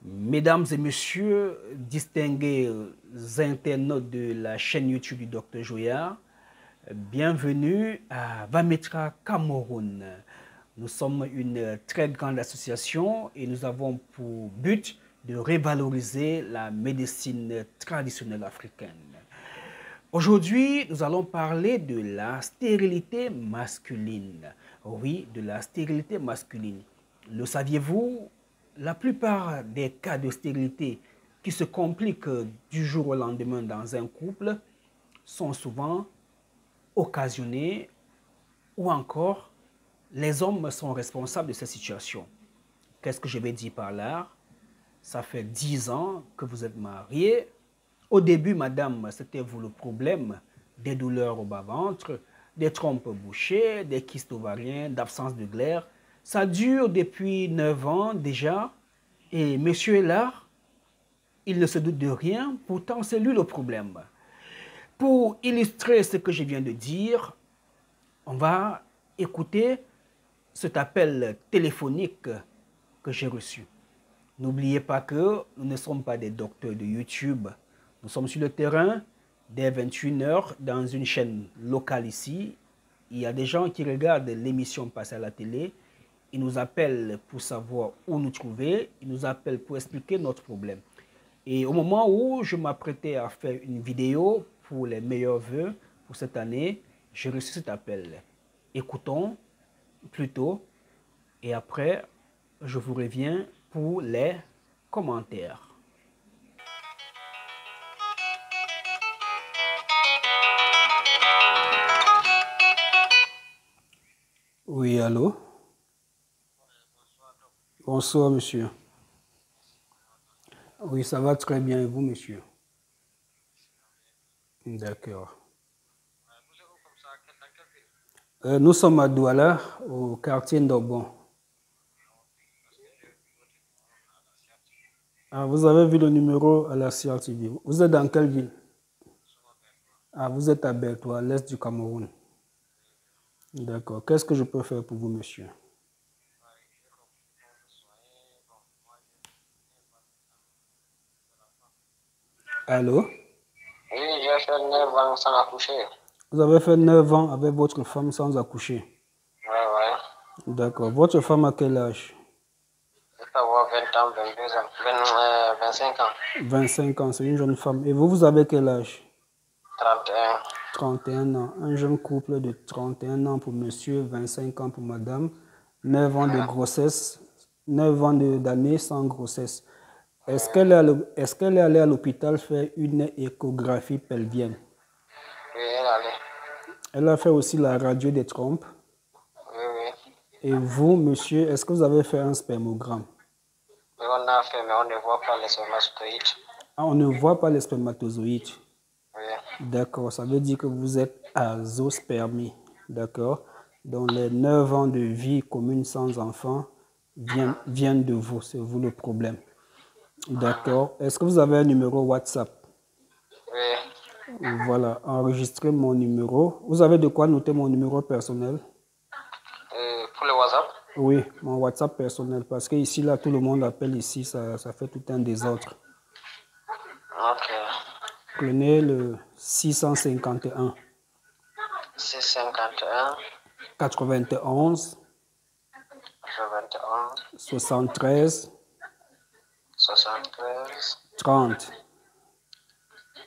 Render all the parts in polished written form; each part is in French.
Mesdames et messieurs, distingués internautes de la chaîne YouTube du Dr Joya, bienvenue à Vametra Cameroun. Nous sommes une très grande association et nous avons pour but de revaloriser la médecine traditionnelle africaine. Aujourd'hui, nous allons parler de la stérilité masculine. Oui, de la stérilité masculine. Le saviez-vous? La plupart des cas de stérilité qui se compliquent du jour au lendemain dans un couple sont souvent occasionnés ou encore les hommes sont responsables de cette situation. Qu'est-ce que je vais dire par là? Ça fait 10 ans que vous êtes mariés. Au début, madame, c'était vous le problème, des douleurs au bas-ventre, des trompes bouchées, des kystes ovariens, d'absence de glaire. Ça dure depuis 9 ans déjà et monsieur est là, il ne se doute de rien, pourtant c'est lui le problème. Pour illustrer ce que je viens de dire, on va écouter cet appel téléphonique que j'ai reçu. N'oubliez pas que nous ne sommes pas des docteurs de YouTube. Nous sommes sur le terrain dès 21 h dans une chaîne locale ici. Il y a des gens qui regardent l'émission passer à la télé. Ils nous appellent pour savoir où nous trouver. Ils nous appellent pour expliquer notre problème. Et au moment où je m'apprêtais à faire une vidéo pour les meilleurs vœux pour cette année, j'ai reçu cet appel. Écoutons plutôt et après, je vous reviens pour les commentaires. Oui, allô? Bonsoir, monsieur. Oui, ça va très bien. Et vous, monsieur? D'accord. Nous sommes à Douala, au quartier d'Obon. Ah, vous avez vu le numéro à la CRTV. Vous êtes dans quelle ville? Ah, vous êtes à Bertoua, à l'est du Cameroun. D'accord. Qu'est-ce que je peux faire pour vous, monsieur? Allô? Oui, j'ai fait 9 ans sans accoucher. Vous avez fait 9 ans avec votre femme sans accoucher? Ouais. D'accord. Votre femme a quel âge? Je peux avoir 20 ans, 22 ans, 25 ans. 25 ans, c'est une jeune femme. Et vous avez quel âge? 31. 31 ans. Un jeune couple de 31 ans pour monsieur, 25 ans pour madame. 9 ans de grossesse, 9 ans d'année sans grossesse. Est-ce qu'elle est allée à l'hôpital faire une échographie pelvienne? Oui, elle allait. Elle a fait aussi la radio des trompes. Oui, oui. Et vous, monsieur, est-ce que vous avez fait un spermogramme? Oui, on a fait, mais on ne voit pas les spermatozoïdes. Ah, on ne voit pas les spermatozoïdes. Oui. D'accord, ça veut dire que vous êtes azospermie. D'accord. Donc les 9 ans de vie commune sans enfant viennent de vous. C'est vous le problème. D'accord. Est-ce que vous avez un numéro WhatsApp? Oui. Voilà, enregistrez mon numéro. Vous avez de quoi noter mon numéro personnel? Pour le WhatsApp? Oui, mon WhatsApp personnel. Parce que ici, là, tout le monde appelle ici, ça fait tout un désordre. Ok. Prenez le 651 651 91 91 73 73 30.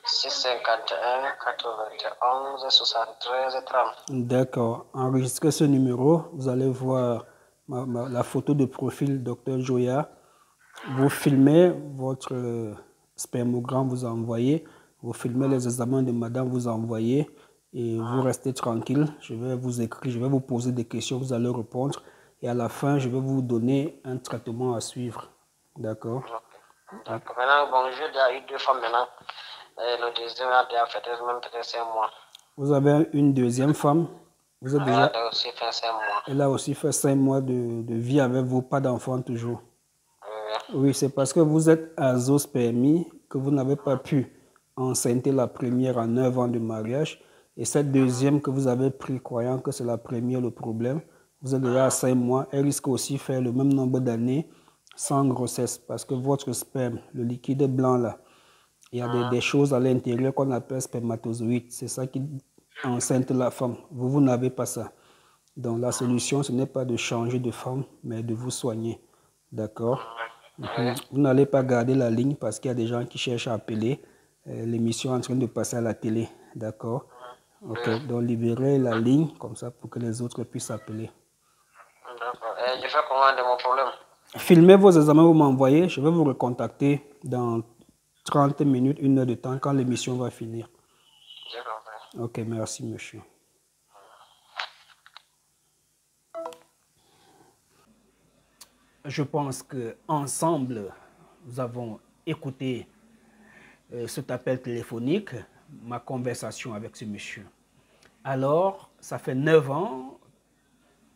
651 91 73 30. D'accord. Enregistrez ce numéro. Vous allez voir la photo de profil Dr Joya. Vous filmez votre spermogramme, vous envoyez. Vous filmez les examens de madame, vous envoyez. Et vous restez tranquille. Je vais vous écrire, je vais vous poser des questions, vous allez répondre. Et à la fin, je vais vous donner un traitement à suivre. D'accord? D'accord. Maintenant, bon, j'ai déjà eu 2 femmes maintenant. Et le deuxième a déjà fait même peut-être 5 mois. Vous avez une deuxième femme. Vous êtes déjà... Elle a aussi fait 5 mois. Elle a aussi fait 5 mois de vie avec vous, pas d'enfant toujours. Oui, c'est parce que vous êtes azospermie que vous n'avez pas pu enceinte la première en 9 ans de mariage. Et cette deuxième que vous avez pris, croyant que c'est la première le problème, vous êtes déjà à 5 mois. Elle risque aussi de faire le même nombre d'années sans grossesse, parce que votre sperme, le liquide blanc là, il y a des choses à l'intérieur qu'on appelle spermatozoïdes. C'est ça qui enceinte la femme. Vous n'avez pas ça. Donc la solution, ce n'est pas de changer de femme, mais de vous soigner. D'accord? Vous n'allez pas garder la ligne parce qu'il y a des gens qui cherchent à appeler. L'émission est en train de passer à la télé. D'accord? Ok, donc libérez la ligne comme ça pour que les autres puissent appeler. D'accord. Et je fais comment de mon problème? Filmez vos examens, vous m'envoyez. Je vais vous recontacter dans 30 minutes, 1 heure de temps quand l'émission va finir. J'ai compris. Ok, merci monsieur. Je pense qu'ensemble, nous avons écouté cet appel téléphonique, ma conversation avec ce monsieur. Alors, ça fait 9 ans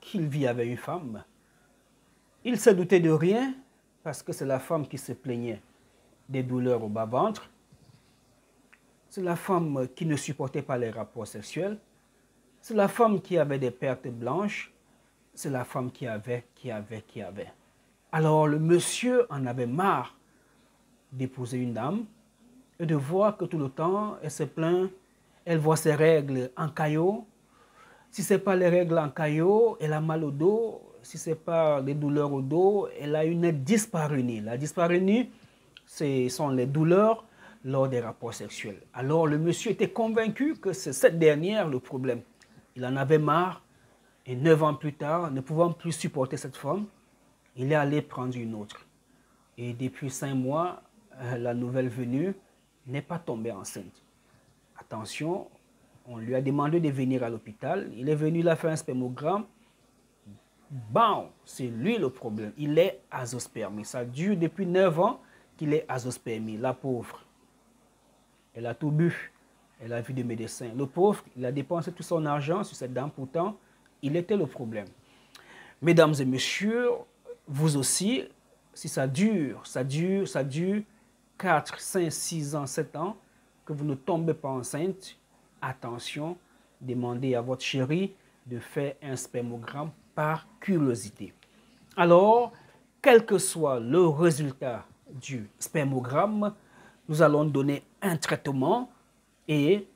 qu'il vit avec une femme. Il s'est douté de rien parce que c'est la femme qui se plaignait des douleurs au bas-ventre. C'est la femme qui ne supportait pas les rapports sexuels. C'est la femme qui avait des pertes blanches. C'est la femme qui avait. Alors le monsieur en avait marre d'épouser une dame et de voir que tout le temps, elle se plaint, elle voit ses règles en caillot. Si ce n'est pas les règles en caillot, elle a mal au dos. Si ce n'est pas des douleurs au dos, elle a une dyspareunie. La dyspareunie, ce sont les douleurs lors des rapports sexuels. Alors le monsieur était convaincu que c'est cette dernière le problème. Il en avait marre et 9 ans plus tard, ne pouvant plus supporter cette femme, il est allé prendre une autre. Et depuis 5 mois, la nouvelle venue n'est pas tombée enceinte. Attention, on lui a demandé de venir à l'hôpital. Il est venu, il a fait un spermogramme. Bon, c'est lui le problème. Il est azoospermie. Ça dure depuis 9 ans qu'il est azoospermie. La pauvre, elle a tout bu. Elle a vu des médecins. Le pauvre, il a dépensé tout son argent sur cette dame. Pourtant, il était le problème. Mesdames et messieurs, vous aussi, si ça dure 4, 5, 6 ans, 7 ans, que vous ne tombez pas enceinte, attention, demandez à votre chéri de faire un spermogramme par curiosité. Alors, quel que soit le résultat du spermogramme, nous allons donner un traitement et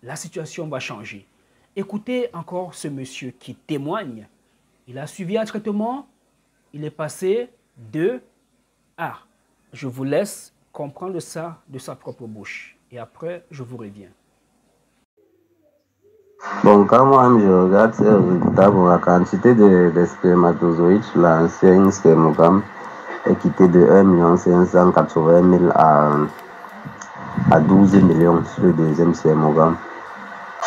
la situation va changer. Écoutez encore ce monsieur qui témoigne. Il a suivi un traitement, il est passé de A. Je vous laisse comprendre ça de sa propre bouche. Et après, je vous reviens. Bon, quand moi je regarde ces résultats, pour la quantité de spermatozoïdes sur l'ancien spermogramme est quittée de 1 580 000 à 12 millions sur le deuxième spermogramme.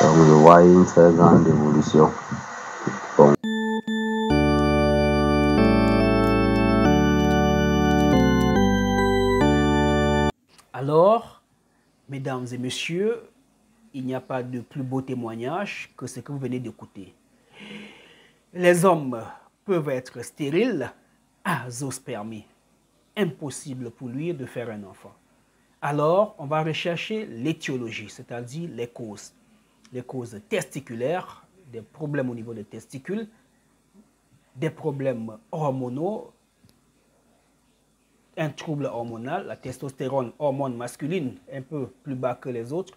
Donc, je vois une très grande évolution. Bon. Alors, mesdames et messieurs, il n'y a pas de plus beau témoignage que ce que vous venez d'écouter. Les hommes peuvent être stériles, azoospermie. Impossible pour lui de faire un enfant. Alors, on va rechercher l'étiologie, c'est-à-dire les causes. Les causes testiculaires, des problèmes au niveau des testicules, des problèmes hormonaux, un trouble hormonal, la testostérone, hormone masculine, un peu plus bas que les autres,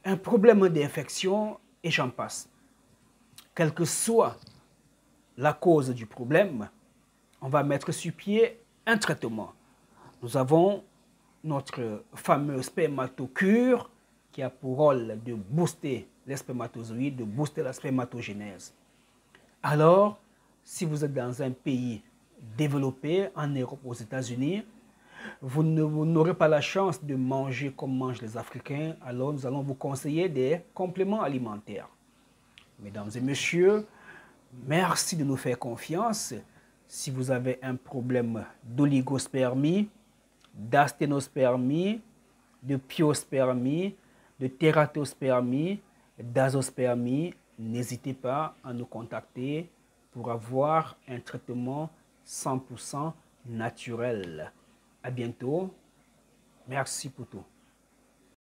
un problème d'infection et j'en passe. Quelle que soit la cause du problème, on va mettre sur pied un traitement. Nous avons notre fameux spermatocure qui a pour rôle de booster les spermatozoïdes, de booster la spermatogénèse. Alors, si vous êtes dans un pays développé, en Europe, aux États-Unis, vous n'aurez pas la chance de manger comme mangent les Africains, alors nous allons vous conseiller des compléments alimentaires. Mesdames et messieurs, merci de nous faire confiance. Si vous avez un problème d'oligospermie, d'asténospermie, de pyospermie, de tératospermie, d'azoospermie, n'hésitez pas à nous contacter pour avoir un traitement 100% naturel. À bientôt. Merci pour tout.